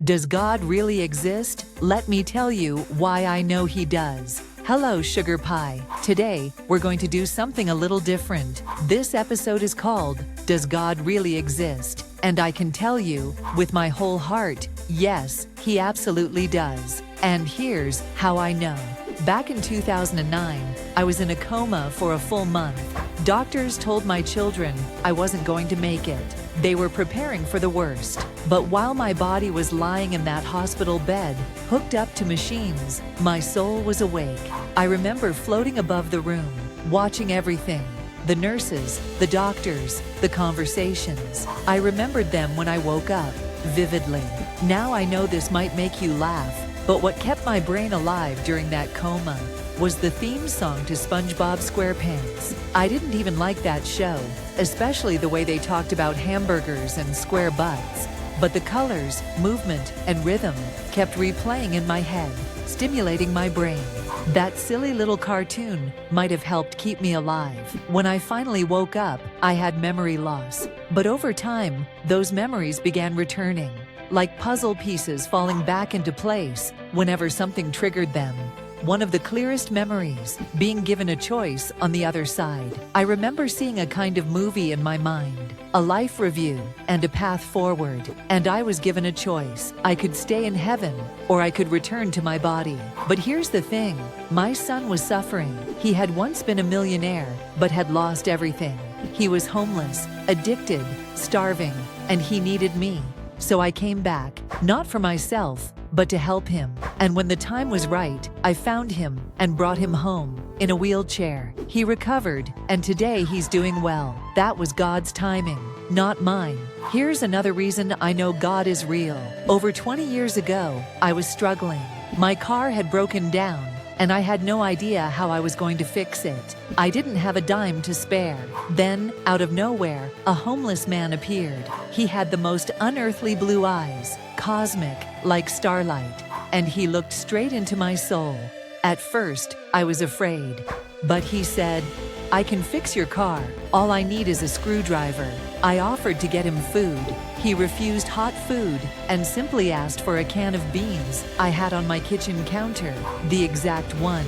Does God really exist? Let me tell you why I know He does. Hello, Sugar Pie. Today, we're going to do something a little different. This episode is called, Does God Really Exist? And I can tell you, with my whole heart, yes, He absolutely does. And here's how I know. Back in 2009, I was in a coma for a full month. Doctors told my children I wasn't going to make it. They were preparing for the worst. But while my body was lying in that hospital bed, hooked up to machines, my soul was awake. I remember floating above the room, watching everything. The nurses, the doctors, the conversations. I remembered them when I woke up, vividly. Now I know this might make you laugh, but what kept my brain alive during that coma was the theme song to SpongeBob SquarePants. I didn't even like that show, especially the way they talked about hamburgers and square butts. But the colors, movement, and rhythm kept replaying in my head, stimulating my brain. That silly little cartoon might have helped keep me alive. When I finally woke up, I had memory loss. But over time, those memories began returning, like puzzle pieces falling back into place whenever something triggered them. One of the clearest memories, being given a choice on the other side. I remember seeing a kind of movie in my mind, a life review, and a path forward. And I was given a choice. I could stay in heaven, or I could return to my body. But here's the thing, my son was suffering. He had once been a millionaire, but had lost everything. He was homeless, addicted, starving, and he needed me. So I came back, not for myself, but to help him. And when the time was right, I found him and brought him home, in a wheelchair. He recovered, and today he's doing well. That was God's timing, not mine. Here's another reason I know God is real. Over 20 years ago, I was struggling. My car had broken down, and I had no idea how I was going to fix it. I didn't have a dime to spare. Then, out of nowhere, a homeless man appeared. He had the most unearthly blue eyes, cosmic, like starlight, and he looked straight into my soul. At first, I was afraid, but he said, "I can fix your car. All I need is a screwdriver." I offered to get him food. He refused hot food and simply asked for a can of beans I had on my kitchen counter, the exact one,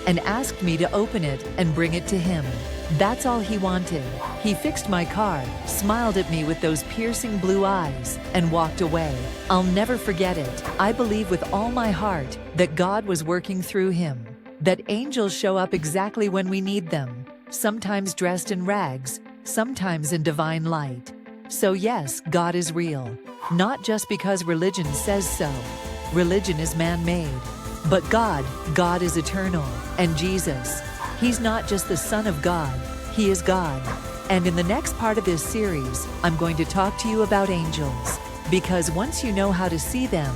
and asked me to open it and bring it to him. That's all he wanted. He fixed my car, smiled at me with those piercing blue eyes, and walked away. I'll never forget it. I believe with all my heart that God was working through him, that angels show up exactly when we need them, sometimes dressed in rags, sometimes in divine light. So yes, God is real, not just because religion says so. Religion is man-made. But God is eternal. And Jesus, He's not just the Son of God, He is God. And in the next part of this series, I'm going to talk to you about angels. Because once you know how to see them,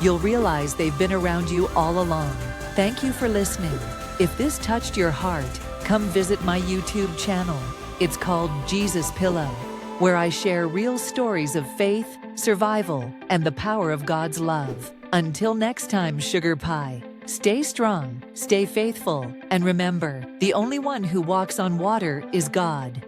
you'll realize they've been around you all along. Thank you for listening. If this touched your heart, come visit my YouTube channel. It's called Jesus Pillow, where I share real stories of faith, survival, and the power of God's love. Until next time, Sugar Pie, stay strong, stay faithful, and remember, the only one who walks on water is God.